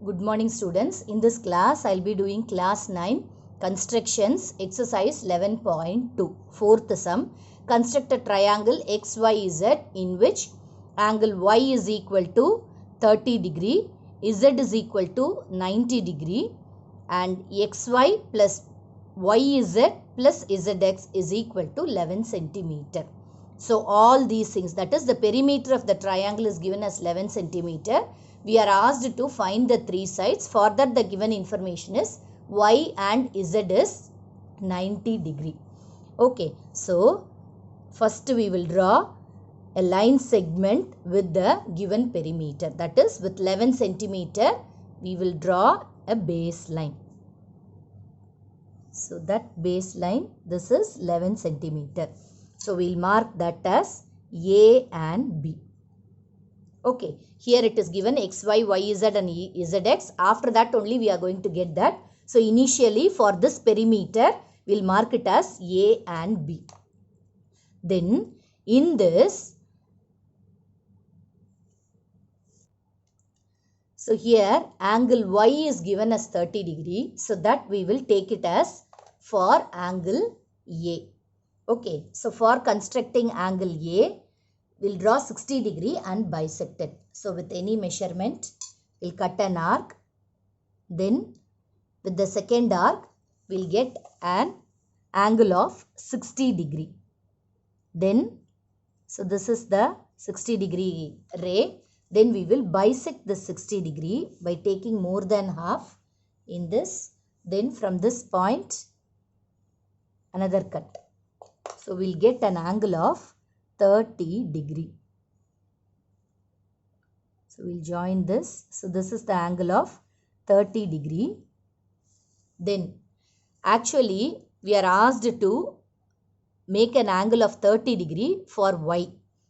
Good morning students. In this class, I will be doing class 9 constructions exercise 11.2. Fourth sum. Construct a triangle XYZ in which angle Y is equal to 30 degree, Z is equal to 90 degree and XY plus YZ plus ZX is equal to 11 centimeter. So all these things, that is the perimeter of the triangle is given as 11 centimeter. We are asked to find the three sides. For that the given information is Y and Z is 90 degree. Okay, so first we will draw a line segment with the given perimeter. That is with 11 centimeter we will draw a baseline. So that baseline, this is 11 centimeter. So we will mark that as A and B. Okay, here it is given XY, YZ and ZX. After that only we are going to get that. So initially for this perimeter, we will mark it as A and B. Then in this, so here angle Y is given as 30 degree. So that we will take it as for angle A. Okay, so for constructing angle A, we'll draw 60 degree and bisect it. So with any measurement, we'll cut an arc. Then with the second arc, we'll get an angle of 60 degree. Then, so this is the 60 degree ray. Then we will bisect the 60 degree by taking more than half in this. Then from this point, another cut. So we'll get an angle of 30 degree. So we'll join this. So this is the angle of 30 degree. Then actually we are asked to make an angle of 30 degree for Y.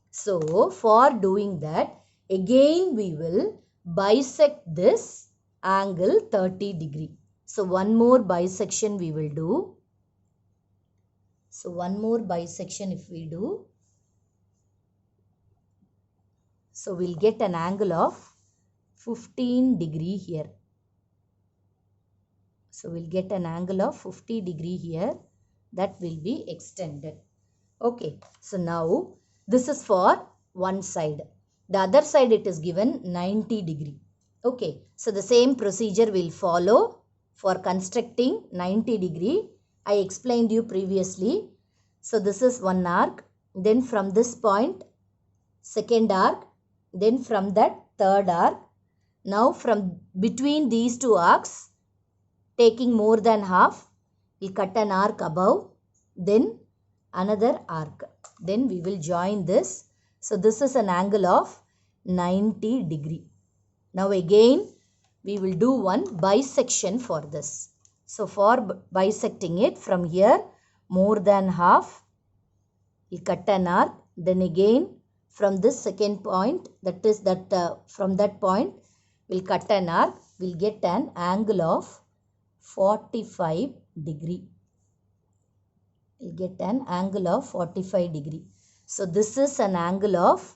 So for doing that, again we will bisect this angle 30 degree. So one more bisection we will do. So one more bisection if we do. So we'll get an angle of 15 degree here. So we'll get an angle of 50 degree here. That will be extended. Okay. So now this is for one side. The other side it is given 90 degree. Okay. So the same procedure will follow for constructing 90 degree. I explained you previously. So this is one arc. Then from this point, second arc. Then from that third arc. Now from between these two arcs, taking more than half, we cut an arc above. Then another arc. Then we will join this. So this is an angle of 90 degree. Now again, we will do one bisection for this. So for bisecting it from here, more than half, we cut an arc. Then again from this second point, that is that from that point, we'll cut an arc. We'll get an angle of 45 degree. We'll get an angle of 45 degree. So this is an angle of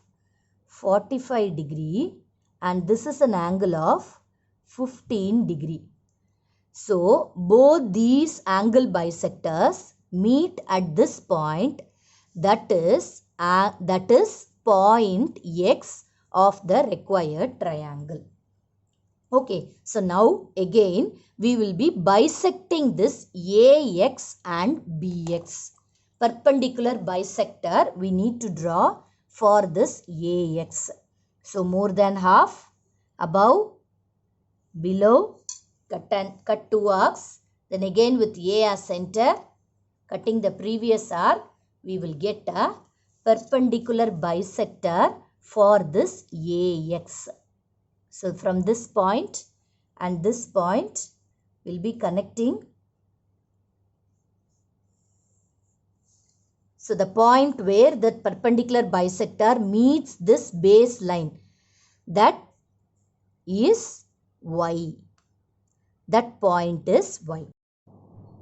45 degree and this is an angle of 15 degree. So both these angle bisectors meet at this point, that is point X of the required triangle. Okay, so now again we will be bisecting this AX and BX. Perpendicular bisector we need to draw for this AX. So more than half, above, below, cut two arcs. Then again with A as center, cutting the previous arc, we will get a perpendicular bisector for this AX. So from this point and this point will be connecting. So the point where that perpendicular bisector meets this baseline, that is Y. That point is Y.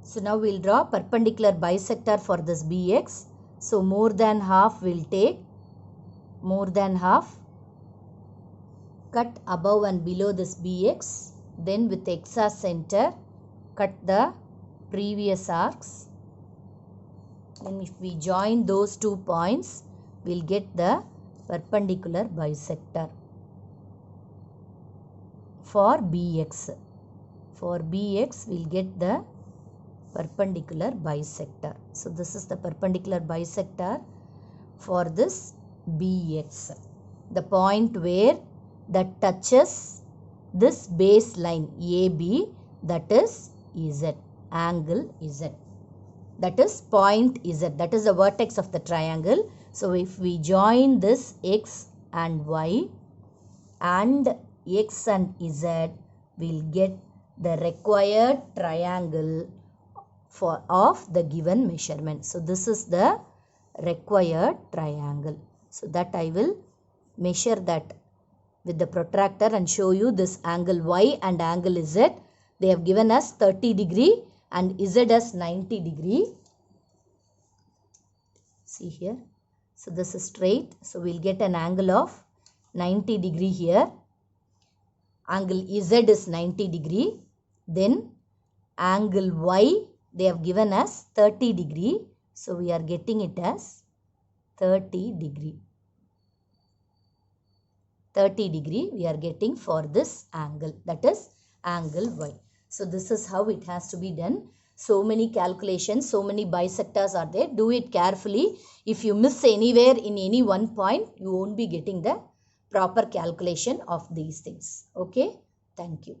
So now we will draw perpendicular bisector for this BX. So more than half will take, more than half, cut above and below this BX. then with x as center cut the previous arcs. Then if we join those 2 points, we'll get the perpendicular bisector for BX. For BX, we'll get the perpendicular bisector. So this is the perpendicular bisector for this BX. The point where that touches this baseline AB, that is Z, angle Z. That is point Z, that is the vertex of the triangle. So if we join this X and Y and X and Z, we'll get the required triangle of the given measurement. So this is the required triangle. So that I will measure that with the protractor and show you this angle Y and angle Z. They have given us 30 degree and Z as 90 degree. See here. So this is straight. So we'll get an angle of 90 degree here. Angle Z is 90 degree. Then angle Y they have given us 30 degree. So we are getting it as 30 degree. 30 degree we are getting for this angle, that is angle Y. So this is how it has to be done. So many calculations, so many bisectors are there. Do it carefully. If you miss anywhere in any one point, you won't be getting the proper calculation of these things. Okay, thank you.